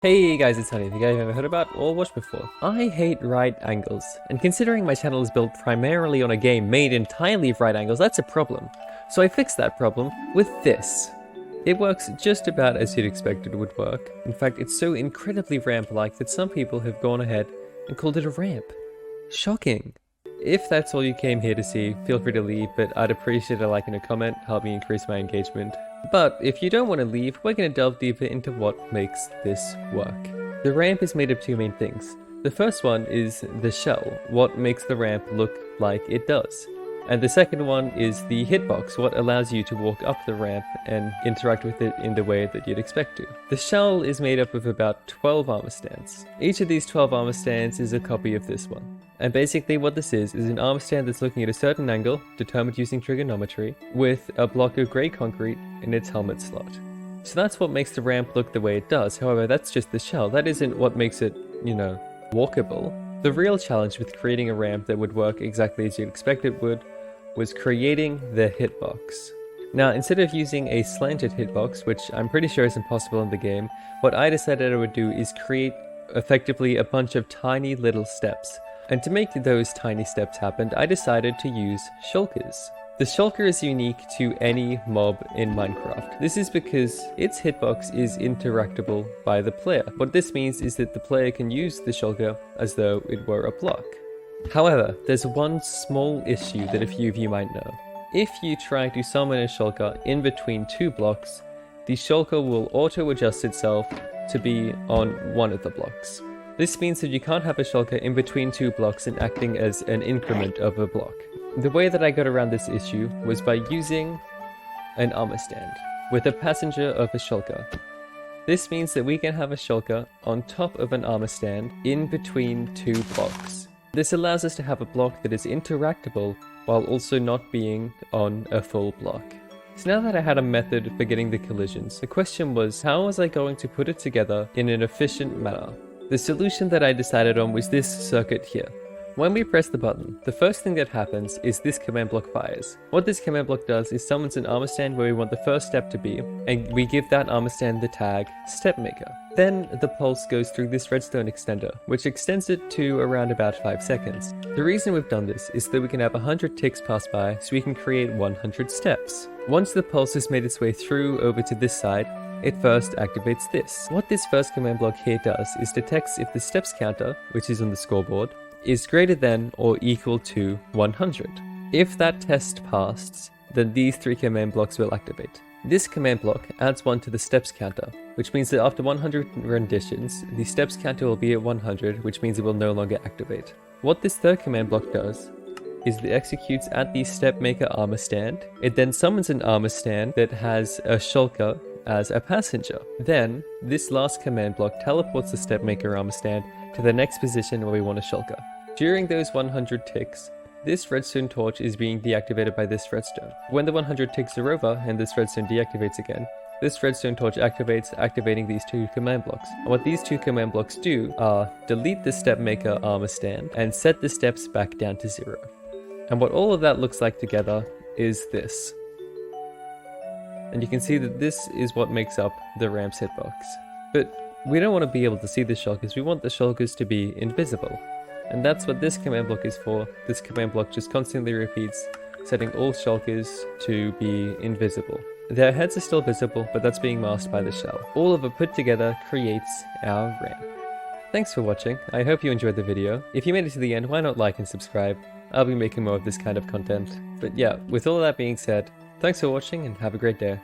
Hey guys, it's Honey, the guy you've ever heard about or watched before. I hate right angles, and considering my channel is built primarily on a game made entirely of right angles, that's a problem. So I fixed that problem with this. It works just about as you'd expect it would work. In fact, it's so incredibly ramp-like that some people have gone ahead and called it a ramp. Shocking. If that's all you came here to see, feel free to leave, but I'd appreciate a like and a comment, help me increase my engagement. But if you don't want to leave, we're going to delve deeper into what makes this work. The ramp is made of two main things. The first one is the shell, what makes the ramp look like it does. And the second one is the hitbox, what allows you to walk up the ramp and interact with it in the way that you'd expect to. The shell is made up of about 12 armor stands. Each of these 12 armor stands is a copy of this one. And basically what this is an armor stand that's looking at a certain angle, determined using trigonometry, with a block of grey concrete in its helmet slot. So that's what makes the ramp look the way it does. However, that's just the shell. That isn't what makes it, walkable. The real challenge with creating a ramp that would work exactly as you'd expect it would was creating the hitbox. Now, instead of using a slanted hitbox, which I'm pretty sure is impossible in the game, what I decided I would do is create effectively a bunch of tiny little steps. And to make those tiny steps happen, I decided to use shulkers. The shulker is unique to any mob in Minecraft. This is because its hitbox is interactable by the player. What this means is that the player can use the shulker as though it were a block. However, there's one small issue that a few of you might know. If you try to summon a shulker in between two blocks, the shulker will auto-adjust itself to be on one of the blocks. This means that you can't have a shulker in between two blocks and acting as an increment of a block. The way that I got around this issue was by using an armor stand with a passenger of a shulker. This means that we can have a shulker on top of an armor stand in between two blocks. This allows us to have a block that is interactable while also not being on a full block. So now that I had a method for getting the collisions, the question was, how was I going to put it together in an efficient manner? The solution that I decided on was this circuit here. When we press the button, the first thing that happens is this command block fires. What this command block does is summons an armor stand where we want the first step to be, and we give that armor stand the tag StepMaker. Then the pulse goes through this redstone extender, which extends it to around about 5 seconds. The reason we've done this is that we can have 100 ticks pass by, so we can create 100 steps. Once the pulse has made its way through over to this side, it first activates this. What this first command block here does is detects if the steps counter, which is on the scoreboard, is greater than or equal to 100. If that test passed, then these three command blocks will activate. This command block adds 1 to the steps counter, which means that after 100 renditions, the steps counter will be at 100, which means it will no longer activate. What this third command block does is it executes at the StepMaker armor stand. It then summons an armor stand that has a shulker as a passenger. Then, this last command block teleports the StepMaker armor stand to the next position where we want a shulker. During those 100 ticks, this redstone torch is being deactivated by this redstone. When the 100 ticks are over and this redstone deactivates again, this redstone torch activates, activating these two command blocks. And what these two command blocks do are delete the StepMaker armor stand and set the steps back down to 0. And what all of that looks like together is this. And you can see that this is what makes up the ramp's hitbox. But we don't want to be able to see the shulkers, we want the shulkers to be invisible. And that's what this command block is for. This command block just constantly repeats, setting all shulkers to be invisible. Their heads are still visible, but that's being masked by the shell. All of it put together creates our ramp. Thanks for watching, I hope you enjoyed the video. If you made it to the end, why not like and subscribe? I'll be making more of this kind of content. But yeah, with all that being said, thanks for watching and have a great day.